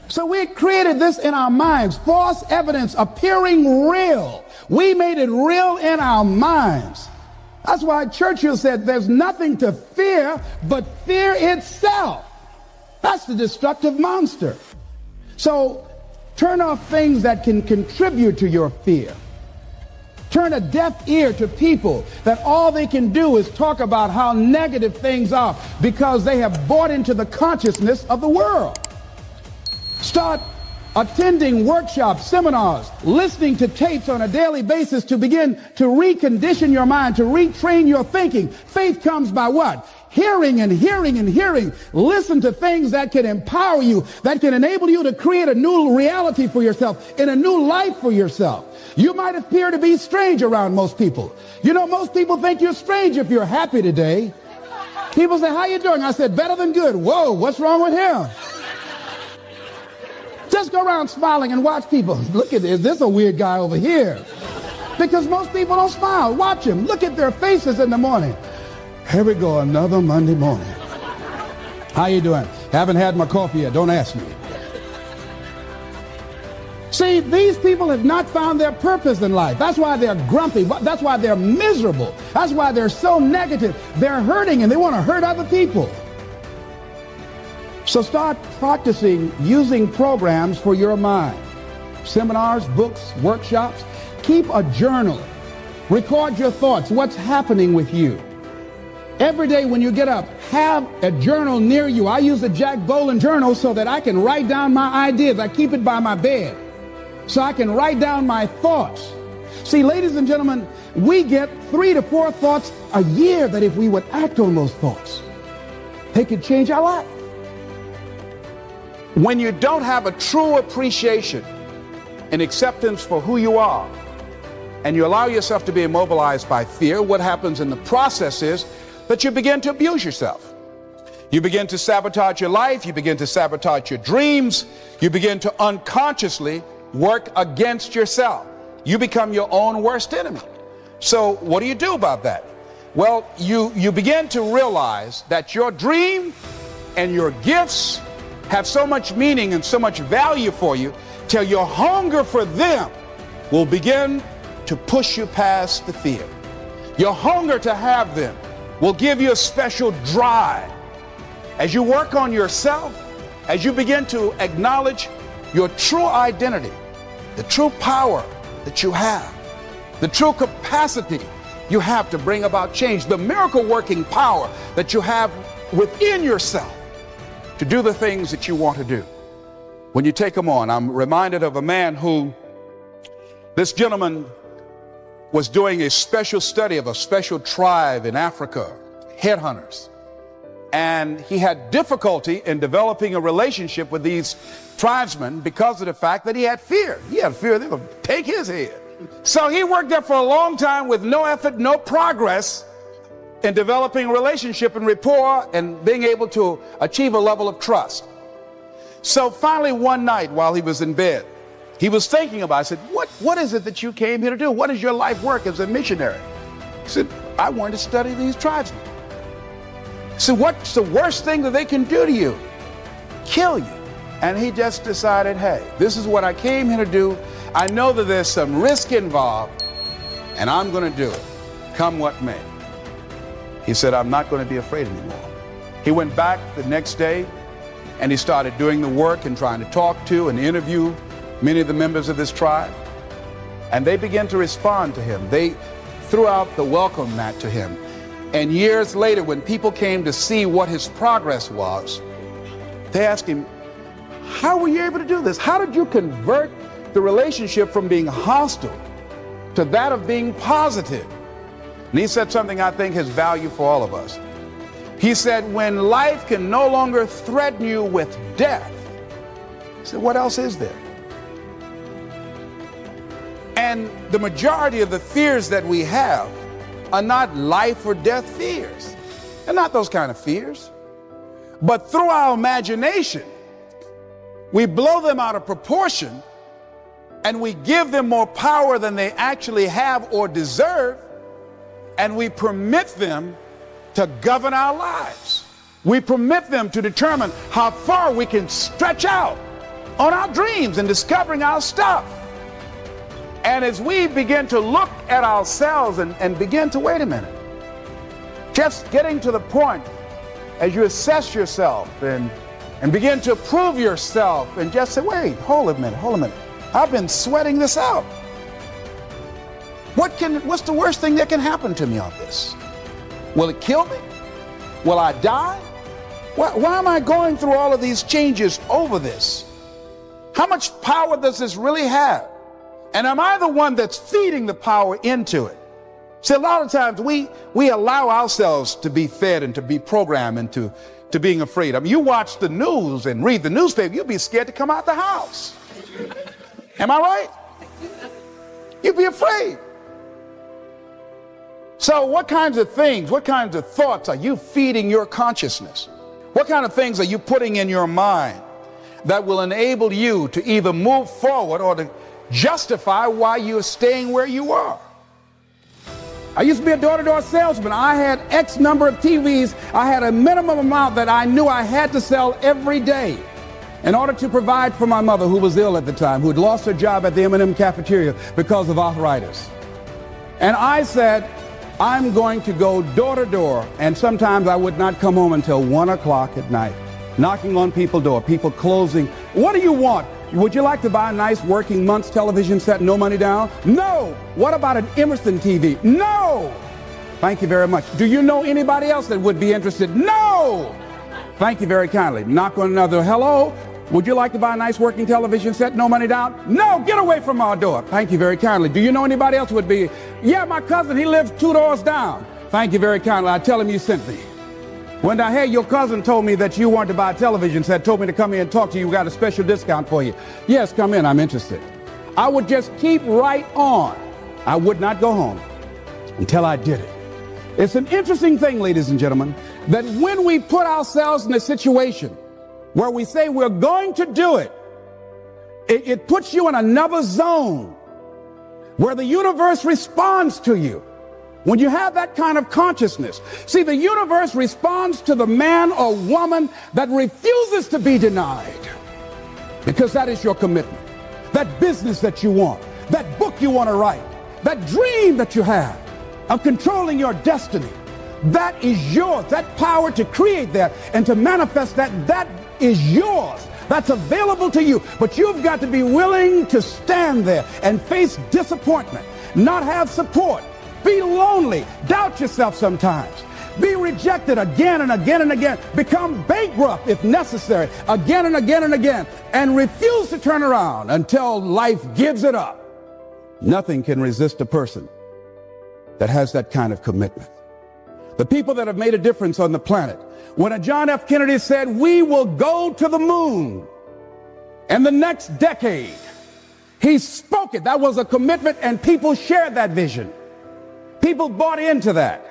So we created this in our minds, false evidence appearing real. We made it real in our minds. That's why Churchill said there's nothing to fear but fear itself. That's the destructive monster. So turn off things that can contribute to your fear. Turn a deaf ear to people that all they can do is talk about how negative things are because they have bought into the consciousness of the world. Start attending workshops, seminars, listening to tapes on a daily basis to begin to recondition your mind, to retrain your thinking. Faith comes by what? Hearing and hearing and hearing. Listen to things that can empower you, that can enable you to create a new reality for yourself and a new life for yourself. You might appear to be strange around most people. You know, most people think you're strange if you're happy today. People say, how you doing? I said, better than good. Whoa, what's wrong with him? Just go around smiling and watch people. Look at this. This is a weird guy over here. Because most people don't smile. Watch them. Look at their faces in the morning. Here we go, another Monday morning. How you doing? Haven't had my coffee yet. Don't ask me. See, these people have not found their purpose in life. That's why they're grumpy. That's why they're miserable. That's why they're so negative. They're hurting and they want to hurt other people. So start practicing using programs for your mind. Seminars, books, workshops. Keep a journal. Record your thoughts. What's happening with you? Every day when you get up, have a journal near you. I use the Jack Boland journal so that I can write down my ideas. I keep it by my bed so I can write down my thoughts. See, ladies and gentlemen, we get 3 to 4 thoughts a year that if we would act on those thoughts, they could change our life. When you don't have a true appreciation and acceptance for who you are, and you allow yourself to be immobilized by fear, what happens in the process is that you begin to abuse yourself. You begin to sabotage your life. You begin to sabotage your dreams. You begin to unconsciously work against yourself. You become your own worst enemy. So what do you do about that? Well, you begin to realize that your dream and your gifts have so much meaning and so much value for you till your hunger for them will begin to push you past the fear. Your hunger to have them will give you a special drive. As you work on yourself, as you begin to acknowledge your true identity, the true power that you have, the true capacity you have to bring about change, the miracle working power that you have within yourself to do the things that you want to do. When you take them on, I'm reminded of a man who, this gentleman was doing a special study of a special tribe in Africa, headhunters. And he had difficulty in developing a relationship with these tribesmen because of the fact that he had fear. He had fear they would take his head. So he worked there for a long time with no effort, no progress in developing a relationship and rapport and being able to achieve a level of trust. So finally one night while he was in bed, he was thinking about it. I said, what is it that you came here to do? What is your life work as a missionary? He said, I wanted to study these tribesmen. He said, what's the worst thing that they can do to you? Kill you. And he just decided, hey, this is what I came here to do. I know that there's some risk involved, and I'm going to do it, come what may. He said, I'm not going to be afraid anymore. He went back the next day, and he started doing the work and trying to talk to and interview many of the members of this tribe. And they began to respond to him. They threw out the welcome mat to him. And years later, when people came to see what his progress was, they asked him, how were you able to do this? How did you convert the relationship from being hostile to that of being positive? And he said something I think has value for all of us. He said, when life can no longer threaten you with death, he said, what else is there? And the majority of the fears that we have are not life or death fears. They're not those kind of fears. But through our imagination, we blow them out of proportion and we give them more power than they actually have or deserve, and we permit them to govern our lives. We permit them to determine how far we can stretch out on our dreams and discovering our stuff. And as we begin to look at ourselves and begin to, wait a minute, just getting to the point as you assess yourself and begin to prove yourself and just say, wait, hold a minute. I've been sweating this out. What's the worst thing that can happen to me on this? Will it kill me? Will I die? Why am I going through all of these changes over this? How much power does this really have? And am I the one that's feeding the power into it? See, a lot of times we allow ourselves to be fed and to be programmed into being afraid. I mean, you watch the news and read the newspaper, you'll be scared to come out the house. Am I right? You'd be afraid. So what kinds of things, what kinds of thoughts are you feeding your consciousness? What kind of things are you putting in your mind that will enable you to either move forward or to justify why you're staying where you are? I used to be a door-to-door salesman. I had X number of TVs. I had a minimum amount that I knew I had to sell every day in order to provide for my mother, who was ill at the time, who had lost her job at the M&M cafeteria because of arthritis. And I said, I'm going to go door to door, and sometimes I would not come home until 1 o'clock at night, knocking on people's door, people closing. What do you want? Would you like to buy a nice working month's television set, no money down? No. What about an Emerson TV? No. Thank you very much. Do you know anybody else that would be interested? No. Thank you very kindly. Knock on another. Hello. Would you like to buy a nice working television set, no money down? No. Get away from our door. Thank you very kindly. Do you know anybody else would be? Yeah, my cousin, he lives 2 doors down. Thank you very kindly. I tell him you sent me. When I heard your cousin told me that you wanted to buy a television set, told me to come in and talk to you, we got a special discount for you. Yes, come in, I'm interested. I would just keep right on. I would not go home until I did it. It's an interesting thing, ladies and gentlemen, that when we put ourselves in a situation where we say we're going to do it, it puts you in another zone where the universe responds to you. When you have that kind of consciousness, see, the universe responds to the man or woman that refuses to be denied, because that is your commitment. That business that you want, that book you want to write, that dream that you have of controlling your destiny, that is yours. That power to create that and to manifest that is yours. That's available to you. But you've got to be willing to stand there and face disappointment, not have support, be lonely, doubt yourself sometimes, be rejected again and again and again, become bankrupt if necessary, again and again and again, and refuse to turn around until life gives it up. Nothing can resist a person that has that kind of commitment. The people that have made a difference on the planet. When John F. Kennedy said, we will go to the moon in the next decade, he spoke it. That was a commitment, and people shared that vision. People bought into that.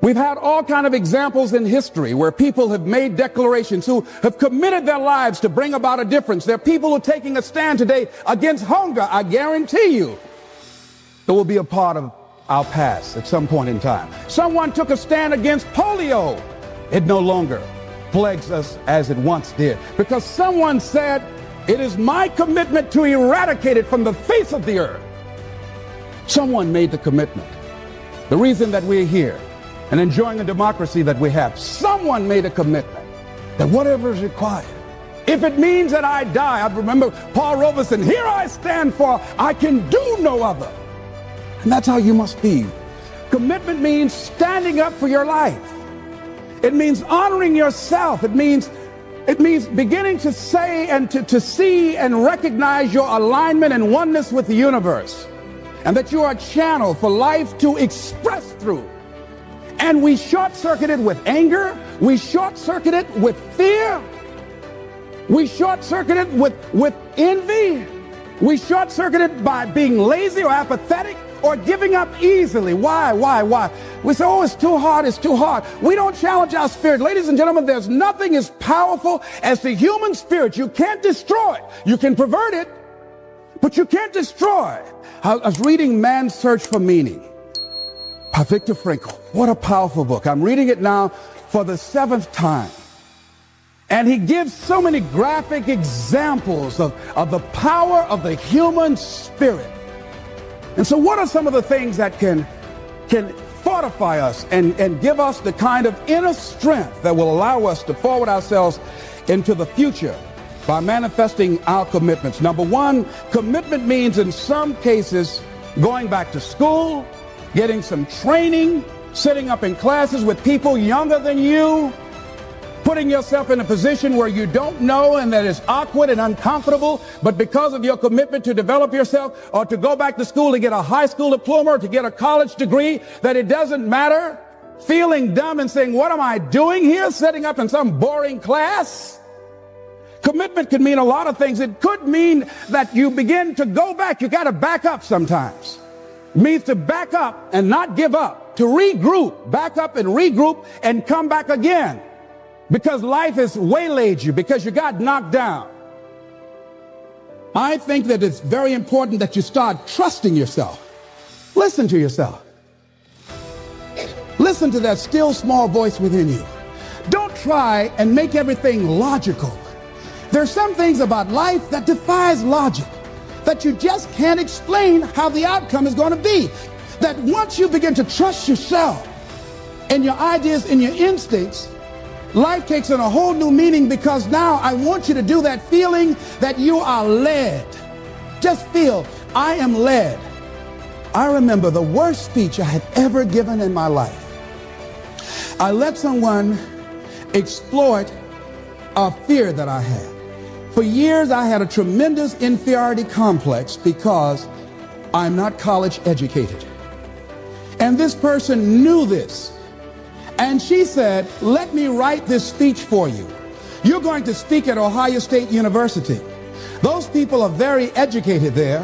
We've had all kinds of examples in history where people have made declarations, who have committed their lives to bring about a difference. There are people who are taking a stand today against hunger. I guarantee you it will be a part of our past at some point in time. Someone took a stand against polio. It no longer plagues us as it once did, because someone said, it is my commitment to eradicate it from the face of the earth. Someone made the commitment. The reason that we're here and enjoying the democracy that we have, someone made a commitment that whatever is required, if it means that I die. I remember Paul Robeson, here I stand, for I can do no other. And that's how you must be. Commitment means standing up for your life. It means honoring yourself. It means beginning to say and to see and recognize your alignment and oneness with the universe, and that you are a channel for life to express through. And we short-circuit it with anger. We short-circuit it with fear. We short-circuit it with envy. We short-circuit it by being lazy or apathetic or giving up easily. Why? We say, oh, it's too hard, it's too hard. We don't challenge our spirit. Ladies and gentlemen, there's nothing as powerful as the human spirit. You can't destroy it. You can pervert it, but you can't destroy it. I was reading Man's Search for Meaning by Viktor Frankl. What a powerful book. I'm reading it now for the 7th time. And he gives so many graphic examples of the power of the human spirit. And so what are some of the things that can fortify us and give us the kind of inner strength that will allow us to forward ourselves into the future by manifesting our commitments? Number one, commitment means in some cases going back to school, getting some training, sitting up in classes with people younger than you, putting yourself in a position where you don't know and that is awkward and uncomfortable, but because of your commitment to develop yourself, or to go back to school to get a high school diploma or to get a college degree, that it doesn't matter, feeling dumb and saying, what am I doing here, sitting up in some boring class? Commitment can mean a lot of things. It could mean that you begin to go back. You got to back up sometimes. It means to back up and not give up, to regroup, back up and regroup and come back again. Because life has waylaid you, because you got knocked down. I think that it's very important that you start trusting yourself. Listen to yourself. Listen to that still small voice within you. Don't try and make everything logical. There's some things about life that defies logic, that you just can't explain how the outcome is going to be. That once you begin to trust yourself and your ideas and your instincts, life takes on a whole new meaning, because now I want you to do that feeling that you are led. Just feel, I am led. I remember the worst speech I had ever given in my life. I let someone exploit a fear that I had. For years, I had a tremendous inferiority complex because I'm not college educated. And this person knew this. And she said, let me write this speech for you. You're going to speak at Ohio State University. Those people are very educated there,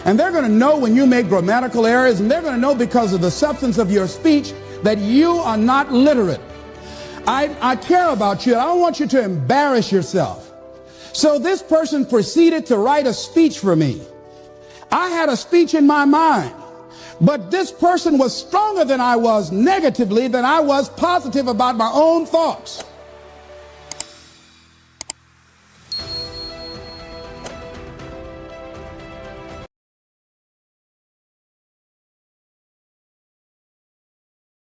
and they're going to know when you make grammatical errors, and they're going to know because of the substance of your speech that you are not literate. I care about you. I don't want you to embarrass yourself. So this person proceeded to write a speech for me. I had a speech in my mind. But this person was stronger than I was negatively than I was positive about my own thoughts.